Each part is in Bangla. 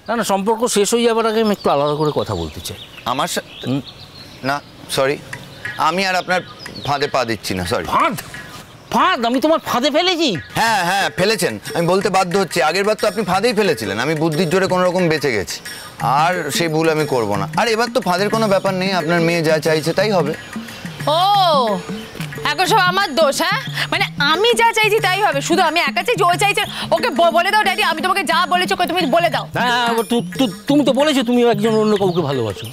না না, সম্পর্ক শেষ হয়ে যাবার আগে আমি একটু আলাদা করে কথা বলতে চাই। আমার না, সরি, আমি আর আপনার ফাঁদে পা দিচ্ছি না, সরি। ফাঁদ? ফাঁদ? আমি তোমার ফাঁদে ফেলেছি? হ্যাঁ হ্যাঁ ফেলেছেন, আমি বলতে বাধ্য হচ্ছি। আগের বার তো আপনি ফাঁদেই ফেলেছিলেন, আমি বুদ্ধির জোরে কোনো রকম বেঁচে গেছি। আর সেই ভুল আমি করব না। আর এবার তো ফাঁদের কোনো ব্যাপার নেই, আপনার মেয়ে যা চাইছে তাই হবে। ও এখন সব আমার দোষ? হ্যাঁ, মানে আমি যা চাইছি তাই হবে? শুধু আমি একা চাইছি, ও চাইছে? ওকে বলে দাও ড্যাডি, আমি তোমাকে যা বলেছি ওকে তুমি বলে দাও। হ্যাঁ, তুমি তো বলেছো তুমি একজন অন্য কাউকে ভালোবাসো।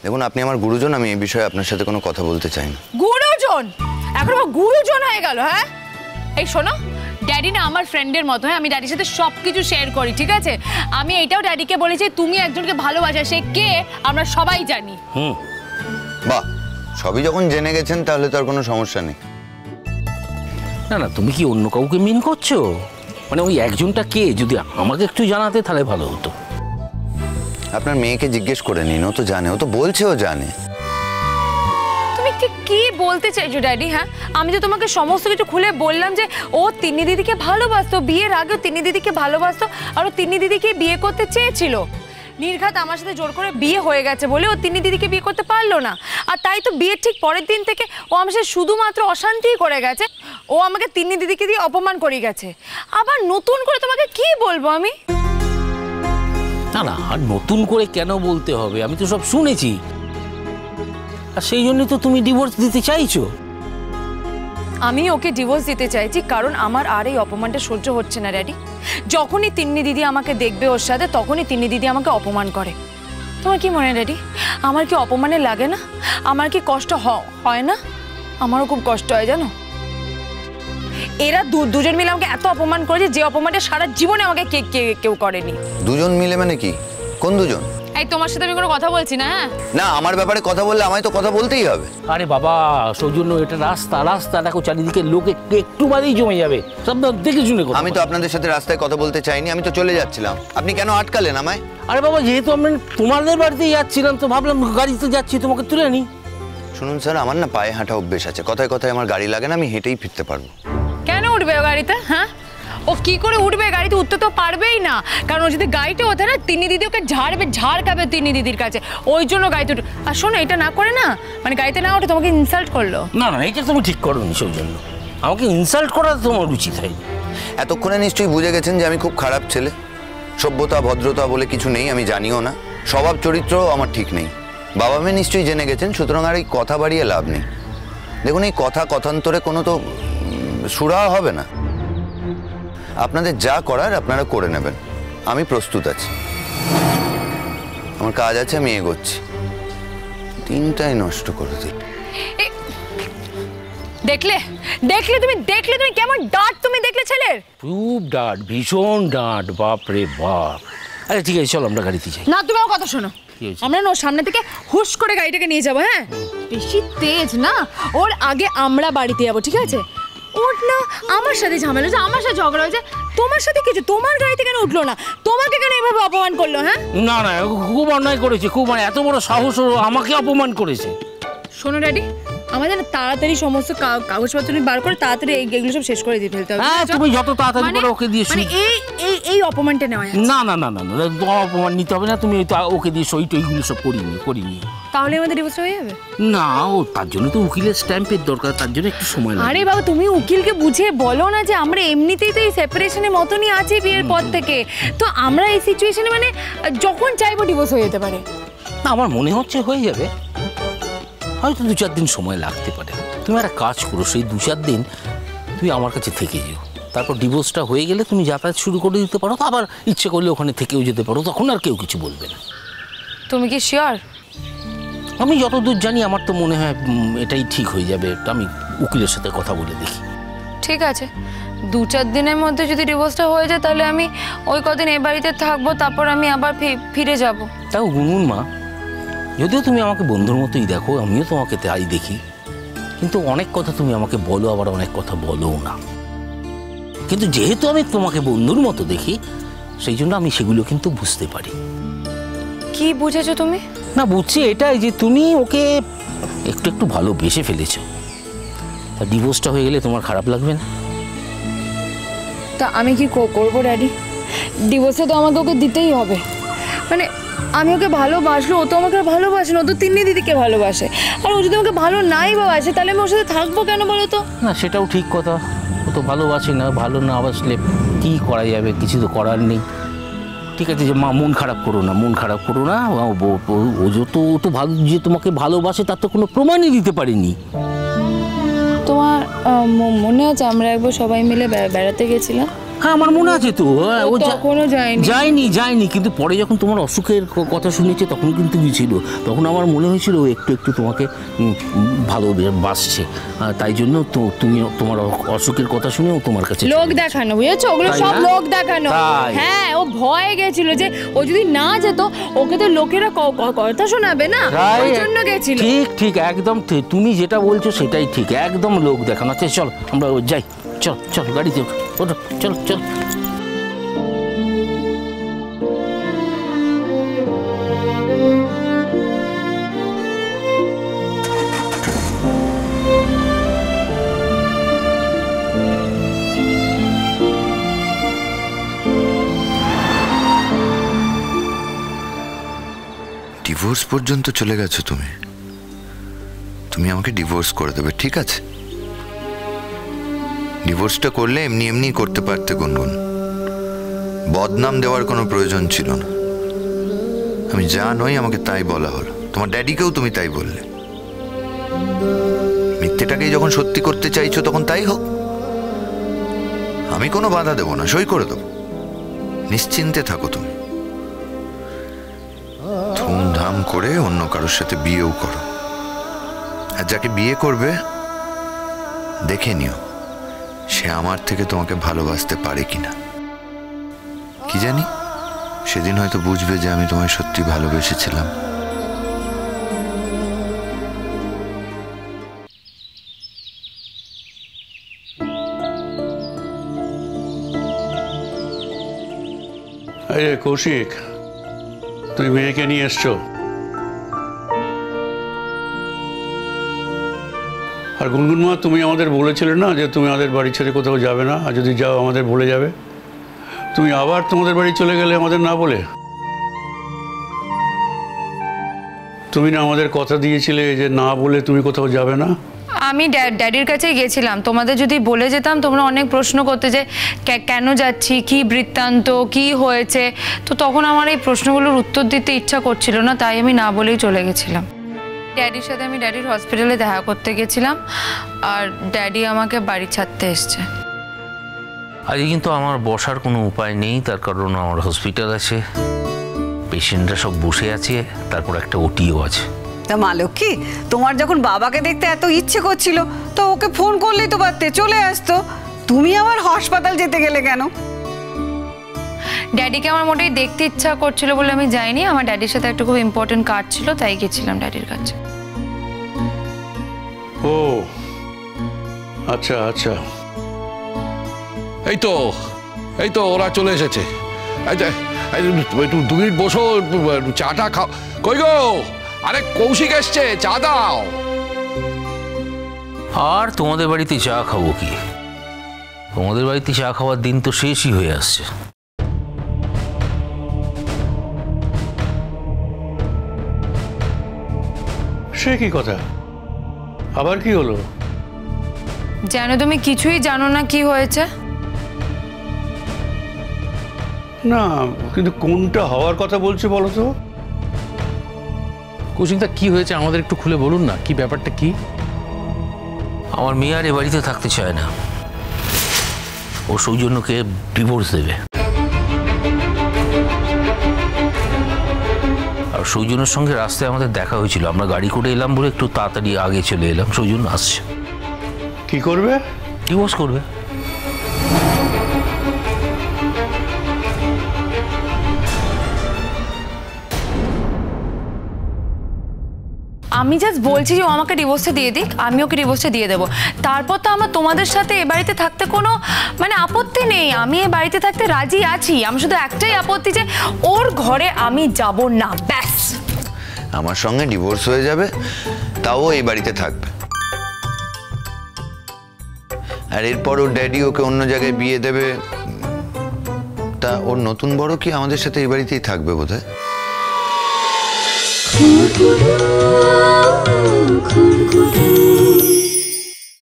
দেখুন, আপনি আমার গুরুজন, আমি এই বিষয়ে আপনার সাথে কোনো কথা বলতে চাই না। গুরুজন? এখন আমার গুরুজন হয়ে গেল? হ্যাঁ, এই শোনো, ড্যাডি না আমার ফ্রেন্ডের মতো। হ্যাঁ, আমি ড্যাডির সাথে সব কিছু শেয়ার করি, ঠিক আছে? আমি এটাও ড্যাডিকে বলেছি তুমি একজনকে ভালোবাসা, সে কে আমরা সবাই জানি। বাহ, সবই যখন জেনে গেছেন তাহলে তো আর কোনো সমস্যা নেই। না না, তুমি কি অন্য কাউকে মিন করছো? মানে ওই একজনটা কে, যদি আমাকে একটু জানাতে তাহলে ভালো হতো। আপনার মেয়েকে জিজ্ঞেস করে নিন, ও তো জানে, ও তো বলছে ও জানে। তুমি কি বলতে চাইছো ড্যাডি? হ্যাঁ, আমি তো তোমাকে সমস্ত কিছু খুলে বললাম যে ও তিন্নি দিদিকে ভালোবাসতো, বিয়ের আগেও তিন্নি দিদিকে ভালোবাসতো, আর ও তিন্নি দিদিকে বিয়ে করতে চেয়েছিল। নির্ঘাত আমার সাথে জোর করে বিয়ে হয়ে গেছে বলে ও তিন্নি দিদিকে বিয়ে করতে পারলো না। আর তাই তো বিয়ের ঠিক পরের দিন থেকে ও আমার সাথে শুধুমাত্র অশান্তিই করে গেছে। ও আমাকে তিন্নি দিদিকে দিয়ে অপমান করে গেছে। আবার নতুন করে তোমাকে কি বলবো আমি? না না, আর নতুন করে কেন বলতে হবে? আমি তো সব শুনেছি, আর সেই জন্যই তো তুমি ডিভোর্স দিতে চাইছো। আমি ওকে ডিভোর্স দিতে চাইছি কারণ আমার আর এই অপমানটা সহ্য হচ্ছে না ড্যাডি। যখনই তিন্নি দিদি আমাকে দেখবে ওর সাথে, তখনই তিন্নি দিদি আমাকে অপমান করে। তোমার কি মনে হয় ড্যাডি, আমার কি অপমানে লাগে না? আমার কি কষ্ট হয় না? আমারও খুব কষ্ট হয় জানো। এরা দুজন মিলে আমাকে এত অপমান করেছে, যে অপমানটা সারা জীবনে আমাকে কেউ করেনি। দুজন মিলে মানে কি? কোন দুজন? এই তোমার সাথে আমি কোনো কথা বলছি না। হ্যাঁ না, আমার ব্যাপারে কথা বললে আমায় তো কথা বলতেই হবে। আরে বাবা, সৌজন্য, এটা রাস্তা দেখো, চারিদিকে লোক একটু বাদেই জমে যাবে, সব দেখে শুনে। আমি তো আপনাদের সাথে রাস্তায় কথা বলতে চাইনি, আমি তো চলে যাচ্ছিলাম, আপনি কেন আটকালেন আমায়? আরে বাবা, যেহেতু আমি তোমাদের বাড়িতেই যাচ্ছিলাম তো ভাবলাম গাড়িতে যাচ্ছি তোমাকে তুলে নি। শুনুন স্যার, আমার না পায়ে হাঁটা অভ্যেস আছে, কথায় কথায় আমার গাড়ি লাগে না, আমি হেঁটেই ফিরতে পারবো। কেন উঠবে ও গাড়িতে? হ্যাঁ, ও কি করে উঠবে গাড়িতে? উঠতে তো পারবেই না, কারণ ও যদি গাড়িতে ওঠে না তিন্নি দিদি ওকে ঝাড় খাবে তিন্নি দিদির কাছে, ওই জন্য গাড়িতে উঠে। আর শোনো, এটা না করে না, মানে গাড়িতে না ওঠে তোমাকে ইনসাল্ট করলো। না না, এটা তুমি ঠিক করোনি সৌজন্য, আমাকে ইনসাল্ট করা তোমার উচিত হয়। এতক্ষণে নিশ্চয়ই বুঝে গেছেন যে আমি খুব খারাপ ছেলে, সভ্যতা ভদ্রতা বলে কিছু নেই, আমি জানিও না, স্বভাব চরিত্রও আমার ঠিক নেই। বাবা মেয়ে নিশ্চয়ই জেনে গেছেন, সুতরাং আর এই কথা বাড়িয়ে লাভ নেই। দেখুন, এই কথান্তরে কোনো তো সুরা হবে না। আপনাদের যা করার আপনারা করে নেবেন, আমি প্রস্তুত আছি। আমার কাজ আছে, আমি এগোচ্ছি। দিনটাই নষ্ট করে দিই। দেখলে তুমি কেমন ডাঁট তুমি দেখলে ছেলের? খুব ডাঁট, ভীষণ ডাঁট, বাপ রে বাপ। আরে ঠিক আছে, চলো আমরা গাড়িতে যাই। না, তুমি আমার কথা শোনো, আমরা না সামনে থেকে হুশ করে গাড়িটাকে নিয়ে যাবো। হ্যাঁ, বেশি তেজ না, ওর আগে আমরা বাড়িতে যাবো, ঠিক আছে? ওর না আমার সাথে ঝামেলা হয়েছে, আমার সাথে ঝগড়া হয়েছে, তোমার সাথে কিছু, তোমার গাড়িতে কেন উঠলো না? তোমাকে কেন এভাবে অপমান করলো? হ্যাঁ না না, খুব অন্যায় করেছে, খুব, মানে এত বড় সাহস আমাকে অপমান করেছে। শোনো ড্যাডি, আমাদের তাড়াতাড়ি সমস্ত কাগজপত্র বার করে তাড়াতাড়ি এগুলো সব শেষ করে দিতে ফেলতে হবে। হ্যাঁ, তুমি যত তাড়াতাড়ি করে ওকে দিয়ে, মানে এই অপমানটা নেওয়া যাচ্ছে না। না না না না, অপমান নিতে হবে না, তুমি ওকে দিয়ে সই টইগুলো সব করিনি। তাহলে আমাদের ডিভোর্স হয়ে যাবে? না, ও তার জন্য তো উকিলের স্ট্যাম্পের দরকার, তার জন্য একটু সময় লাগে। আরে বাবা, তুমি উকিলকে বুঝিয়ে বলো না যে আমরা এমনিতেই তো এই সেপারেশনের মতনই আছি বিয়ের পর থেকে, তো আমরা এই সিচুয়েশনে মানে যখন চাইবো ডিভোর্স হয়ে যেতে পারে। না, আমার মনে হচ্ছে হয়ে যাবে, হয়তো 2-4 দিন সময় লাগতে পারে। তুমি একটা কাজ করো, সেই 2-4 দিন তুমি আমার কাছে থেকে যেও, তারপর ডিভোর্সটা হয়ে গেলে তুমি যাতায়াত শুরু করে দিতে পারো, আবার ইচ্ছে করলে ওখানে থেকেও যেতে পারো, তখন আর কেউ কিছু বলবে না। তুমি কি শিওর? আমি যতদূর জানি আমার তো মনে হয় এটাই ঠিক হয়ে যাবে, আমি উকিলের সাথে কথা বলে দেখি। ঠিক আছে, 2-4 দিনের মধ্যে যদি ডিভোর্সটা হয়ে যায় তাহলে আমি ওই কদিন এই বাড়িতে থাকবো, তারপর আমি আবার ফিরে যাব। তাও গুনগুন মা, যদিও তুমি আমাকে বন্ধুর মতোই দেখো, আমিও তোমাকে তাই দেখি, কিন্তু অনেক কথা তুমি আমাকে বলো, আবার অনেক কথা বলো না। কিন্তু যেহেতু আমি তোমাকে বন্ধুর মতো দেখি, সেই জন্য আমি সেগুলো কিন্তু বুঝতে পারি। কি বুঝেছো তুমি? না, বুঝছি এটাই যে তুমি ওকে একটু ভালোবেসে ফেলেছো, তা ডিভোর্সটা হয়ে গেলে তোমার খারাপ লাগবে না? তা আমি কি করবো ড্যাডি? ডিভোর্সে তো আমাকে ওকে দিতেই হবে। মানে আমি ওকে ভালোবাসলো, ও তো আমাকে ভালোবাসে না, ও তো তিন্নি দিদিকে ভালোবাসে। আর ও যদি আমাকে ভালো নাই বাসে তাহলে আমি ওর সাথে থাকবো কেন বলো তো? না সেটাও ঠিক কথা, ও তো ভালোবাসে না, ভালো না বাসলে কী করা যাবে, কিছু তো করার নেই। ঠিক আছে যে মা মন খারাপ করো না, মন খারাপ করো না। ও তো ভালো, যে তোমাকে ভালোবাসে তার তো কোনো প্রমাণই দিতে পারিনি। তোমার মনে আছে আমরা একবার সবাই মিলে বেড়াতে গেছিলাম? হ্যাঁ আমার মনে আছে তো। ও তখনও যায়নি কিন্তু পরে যখন তোমার অসুখের কথা শুনেছে তখন কিন্তু গিয়েছিল। তখন আমার মনে হয়েছিল ও একটু তোমাকে ভালোবাসছে, তাই জন্য তো তুমি তোমার অসুখের কথা শুনে ও তোমার কাছে লোক দেখানো, বুঝেছো? ওগুলো সব লোক দেখানো। হ্যাঁ ও ভয় গেছিল যে ও যদি না যেত ওকে তো লোকেরা কথা শোনাবে না, ওই জন্য গেছিল। ঠিক একদম ঠিক, তুমি যেটা বলছো সেটাই ঠিক, একদম লোক দেখানো। আচ্ছা চল আমরা যাই, চল গাড়িতে ওঠো, চল। ডিভোর্স পর্যন্ত চলে গেছো তুমি আমাকে ডিভোর্স করে দেবে, ঠিক আছে? ডিভোর্সটা করলে এমনি করতে পারতে গুনগুন, বদনাম দেওয়ার কোনো প্রয়োজন ছিল না। আমি যা নই আমাকে তাই বলা হলো, তোমার ড্যাডিকেও তুমি তাই বললে। মিথ্যেটাকেই যখন সত্যি করতে চাইছো তখন তাই হোক, আমি কোনো বাধা দেবো না, সই করে দেবো। নিশ্চিন্তে থাকো তুমি, ধুমধাম করে অন্য কারোর সাথে বিয়েও করো। আর যাকে বিয়ে করবে দেখে নিও সে আমার থেকে তোমাকে ভালোবাসতে পারে কিনা। কি জানি সেদিন হয়তো বুঝবে যে আমি তোমায় সত্যি ভালোবেসেছিলাম। আরে কৌশিক, তুমি মেয়েকে নিয়ে এসছো? আর গুনগুন মা, তুমি আমাদের বলেছিলে না যে তুমি আমাদের বাড়ি ছেড়ে কোথাও যাবে না, আর যদি যাও আমাদের বলে যাবে। তুমি আবার তোমাদের বাড়ি চলে গেলে আমাদের না বলে। তুমি না আমাদের কথা দিয়েছিলে যে না বলে তুমি কোথাও যাবে না। আমি ড্যাডির কাছেই গেছিলাম, তোমাদের যদি বলে যেতাম তোমরা অনেক প্রশ্ন করতে যে কেন যাচ্ছি, কি বৃত্তান্ত, কি হয়েছে। তো তখন আমার এই প্রশ্নগুলোর উত্তর দিতে ইচ্ছা করছিল না, তাই আমি না বলেই চলে গেছিলাম। ড্যাডির সাথে আমি ড্যাডির হসপিটালে দেখা করতে গেছিলাম, আর ড্যাডি আমাকে বাড়ি ছাড়তে এসছে। আজকে কিন্তু আমার বসার কোনো উপায় নেই, তার কারণ আমার হসপিটাল আছে, পেশেন্টরা সব বসে আছে, তারপর একটা ওটিও আছে। তা মা লক্ষ্মী, তোমার যখন বাবাকে দেখতে এত ইচ্ছে করছিল তো ওকে ফোন করলেই তো পারতে, চলে আসতো। তুমি আবার হাসপাতাল যেতে গেলে কেন? ড্যাডিকে আমার মোটেই দেখতে ইচ্ছা করছিল বলে আমি যাইনি, আমার ড্যাডির সাথে একটা খুব ইম্পর্টেন্ট কাজ ছিল, তাই গেছিলাম ড্যাডির কাছে। ও আচ্ছা। এই তো ওরা চলে এসেছে। একটু 2 মিনিট বসো, চাটা খাও। কই গো, আরে কৌশিক এসছে, চা দাও। আর তোমাদের বাড়িতে চা খাবো কি? তোমাদের বাড়িতে চা খাওয়ার দিন তো শেষই হয়ে আসছে। সে কি কথা, আবার কি হলো? যেন তুমি কিছুই জানো না কি হয়েছে। না কিন্তু কোনটা হওয়ার কথা বলছে বলো তো? কৌশিকদা কি হয়েছে আমাদের একটু খুলে বলুন না, কি ব্যাপারটা কি? আমার মেয়ে আর এ বাড়িতে থাকতে চায় না, ও সৌজন্যকে ডিভোর্স দেবে। আর সৌজন্যের সঙ্গে রাস্তায় আমাদের দেখা হয়েছিল, আমরা গাড়ি করে এলাম বলে একটু তাড়াতাড়ি আগে চলে এলাম। সৌজন্য আসছে। কি করবে? ডিভোর্স করবে। আমি জাস্ট বলছি যে ও আমাকে ডিভোর্সটা দিয়ে দিক, আমি ওকে ডিভোর্সটা দিয়ে দেবো। তারপর তো আমার তোমাদের সাথে এ বাড়িতে থাকতে কোনো আপত্তি নেই, আমি এ বাড়িতে থাকতে রাজি আছি। আমি শুধু একটাই আপত্তি যে ওর ঘরে আমি যাব না, ব্যাস। আমার সঙ্গে ডিভোর্স হয়ে যাবে, তাও এই বাড়িতে থাকবে। আর এরপর ওর ড্যাডি ওকে অন্য জায়গায় বিয়ে দেবে, ওর নতুন বড় কি আমাদের সাথে এই বাড়িতেই থাকবে বোধহয়।